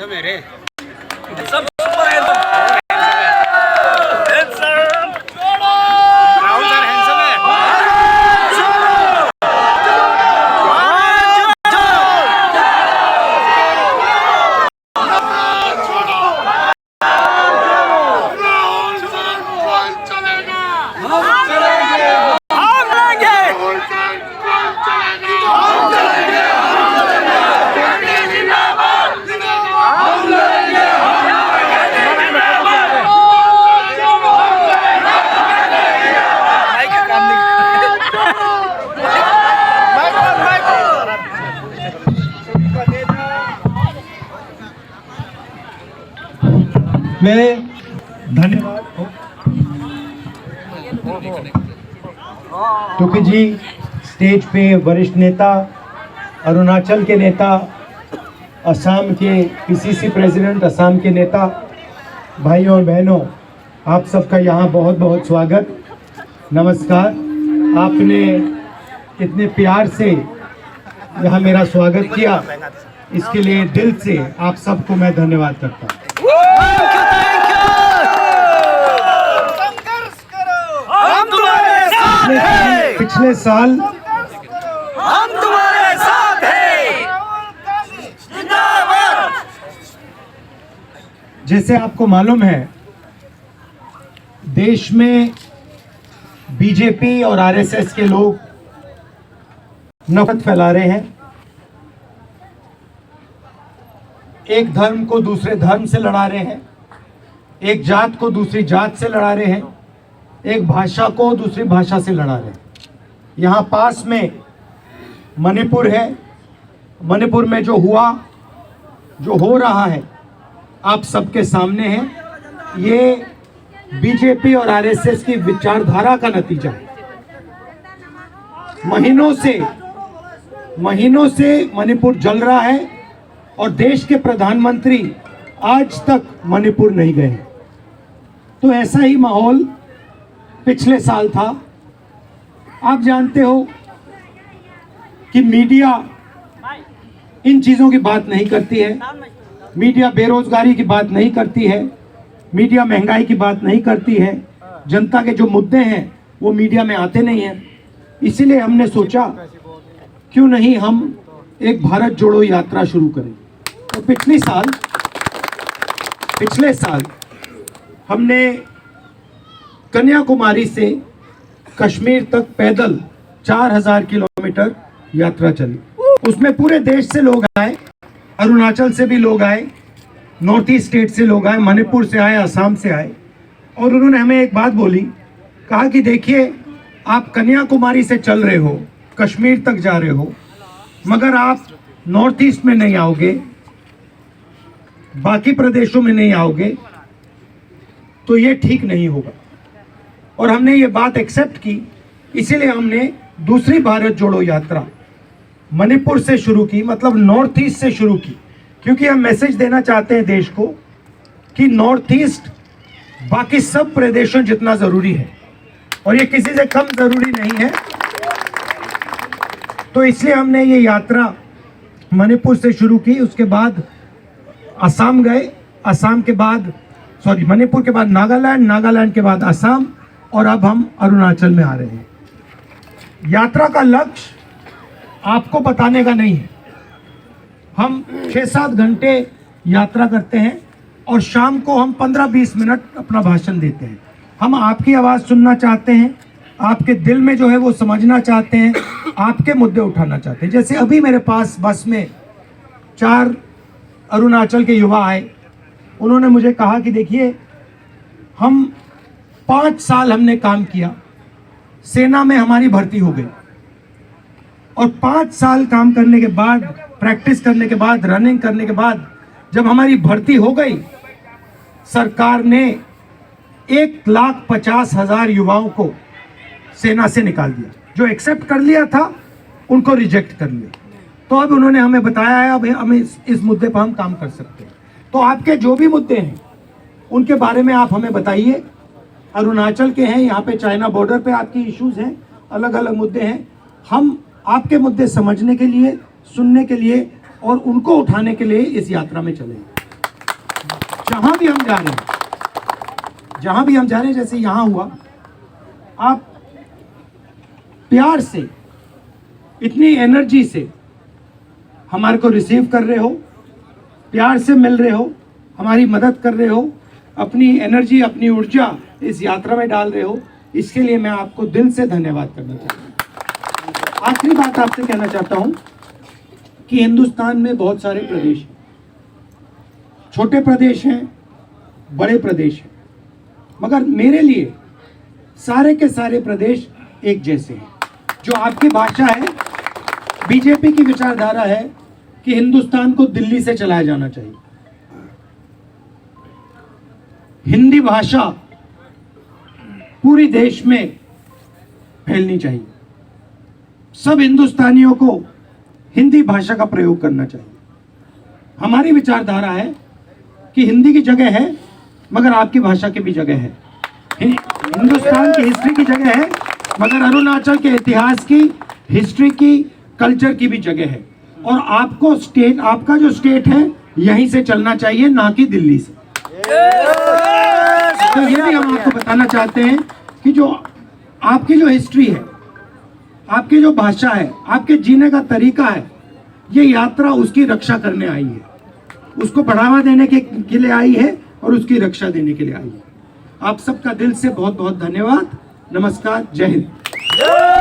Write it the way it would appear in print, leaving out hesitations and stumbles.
Handsome है रे। सब super handsome Rahul sir handsome है। मैं धन्यवाद क्योंकि जी स्टेज पे वरिष्ठ नेता, अरुणाचल के नेता, असम के पीसीसी प्रेसिडेंट, असम के नेता, भाइयों और बहनों, आप सबका यहाँ बहुत बहुत स्वागत, नमस्कार। आपने इतने प्यार से यहाँ मेरा स्वागत किया, इसके लिए दिल से आप सबको मैं धन्यवाद करता हूँ। पिछले साल हम तुम्हारे साथ हैं। जैसे आपको मालूम है, देश में बीजेपी और आरएसएस के लोग नफरत फैला रहे हैं। एक धर्म को दूसरे धर्म से लड़ा रहे हैं, एक जात को दूसरी जात से लड़ा रहे हैं, एक भाषा को दूसरी भाषा से लड़ा रहे हैं। यहाँ पास में मणिपुर है, मणिपुर में जो हुआ, जो हो रहा है, आप सबके सामने है। ये बीजेपी और आरएसएस की विचारधारा का नतीजा है। महीनों से मणिपुर जल रहा है और देश के प्रधानमंत्री आज तक मणिपुर नहीं गए। तो ऐसा ही माहौल पिछले साल था। आप जानते हो कि मीडिया इन चीज़ों की बात नहीं करती है, मीडिया बेरोजगारी की बात नहीं करती है, मीडिया महंगाई की बात नहीं करती है, जनता के जो मुद्दे हैं वो मीडिया में आते नहीं हैं। इसीलिए हमने सोचा क्यों नहीं हम एक भारत जोड़ो यात्रा शुरू करें। तो पिछले साल हमने कन्याकुमारी से कश्मीर तक पैदल 4000 किलोमीटर यात्रा चली। उसमें पूरे देश से लोग आए, अरुणाचल से भी लोग आए, नॉर्थ ईस्ट स्टेट से लोग आए, मणिपुर से आए, असम से आए। और उन्होंने हमें एक बात बोली, कहा कि देखिए, आप कन्याकुमारी से चल रहे हो, कश्मीर तक जा रहे हो, मगर आप नॉर्थ ईस्ट में नहीं आओगे, बाकी प्रदेशों में नहीं आओगे, तो ये ठीक नहीं होगा। और हमने ये बात एक्सेप्ट की, इसीलिए हमने दूसरी भारत जोड़ो यात्रा मणिपुर से शुरू की, मतलब नॉर्थ ईस्ट से शुरू की, क्योंकि हम मैसेज देना चाहते हैं देश को कि नॉर्थ ईस्ट बाकी सब प्रदेशों जितना ज़रूरी है और ये किसी से कम ज़रूरी नहीं है। तो इसलिए हमने ये यात्रा मणिपुर से शुरू की। उसके बाद असम गए, असम के बाद मणिपुर के बाद नागालैंड, नागालैंड के बाद असम, और अब हम अरुणाचल में आ रहे हैं। यात्रा का लक्ष्य आपको बताने का नहीं है। हम 6-7 घंटे यात्रा करते हैं और शाम को हम 15-20 मिनट अपना भाषण देते हैं। हम आपकी आवाज़ सुनना चाहते हैं, आपके दिल में जो है वो समझना चाहते हैं, आपके मुद्दे उठाना चाहते हैं। जैसे अभी मेरे पास बस में 4 अरुणाचल के युवा आए, उन्होंने मुझे कहा कि देखिए, हम 5 साल हमने काम किया, सेना में हमारी भर्ती हो गई, और 5 साल काम करने के बाद, प्रैक्टिस करने के बाद, रनिंग करने के बाद जब हमारी भर्ती हो गई, सरकार ने 1,50,000 युवाओं को सेना से निकाल दिया। जो एक्सेप्ट कर लिया था उनको रिजेक्ट कर लिया। तो अब उन्होंने हमें बताया है, अब हमें इस मुद्दे पर हम काम कर सकते हैं। तो आपके जो भी मुद्दे हैं उनके बारे में आप हमें बताइए। अरुणाचल के हैं, यहाँ पे चाइना बॉर्डर पे आपकी इश्यूज हैं, अलग अलग मुद्दे हैं। हम आपके मुद्दे समझने के लिए, सुनने के लिए और उनको उठाने के लिए इस यात्रा में चलेंगे। जहां भी हम जा रहे हैं, जहां भी हम जा रहे हैं, जैसे यहां हुआ, आप प्यार से, इतनी एनर्जी से हमारे को रिसीव कर रहे हो, प्यार से मिल रहे हो, हमारी मदद कर रहे हो, अपनी एनर्जी, अपनी ऊर्जा इस यात्रा में डाल रहे हो, इसके लिए मैं आपको दिल से धन्यवाद करना चाहता हूँ। आखिरी बात आपसे कहना चाहता हूँ कि हिंदुस्तान में बहुत सारे प्रदेश हैं, छोटे प्रदेश हैं, बड़े प्रदेश हैं, मगर मेरे लिए सारे के सारे प्रदेश एक जैसे हैं। जो आपकी भाषा है, बीजेपी की विचारधारा है कि हिंदुस्तान को दिल्ली से चलाया जाना चाहिए। हिंदी भाषा पूरी देश में फैलनी चाहिए। सब हिंदुस्तानियों को हिंदी भाषा का प्रयोग करना चाहिए। हमारी विचारधारा है कि हिंदी की जगह है, मगर आपकी भाषा की भी जगह है। हिंदुस्तान की हिस्ट्री की जगह है, मगर अरुणाचल के इतिहास की, हिस्ट्री की, कल्चर की भी जगह है। और आपको स्टेट, आपका जो स्टेट है, यहीं से चलना चाहिए, ना कि दिल्ली से। तो ये भी हम आपको बताना चाहते हैं कि जो आपकी जो हिस्ट्री है, आपकी जो भाषा है, आपके जीने का तरीका है, ये यात्रा उसकी रक्षा करने आई है, उसको बढ़ावा देने के लिए आई है और उसकी रक्षा देने के लिए आई है। आप सबका दिल से बहुत बहुत धन्यवाद। नमस्कार, जय हिंद।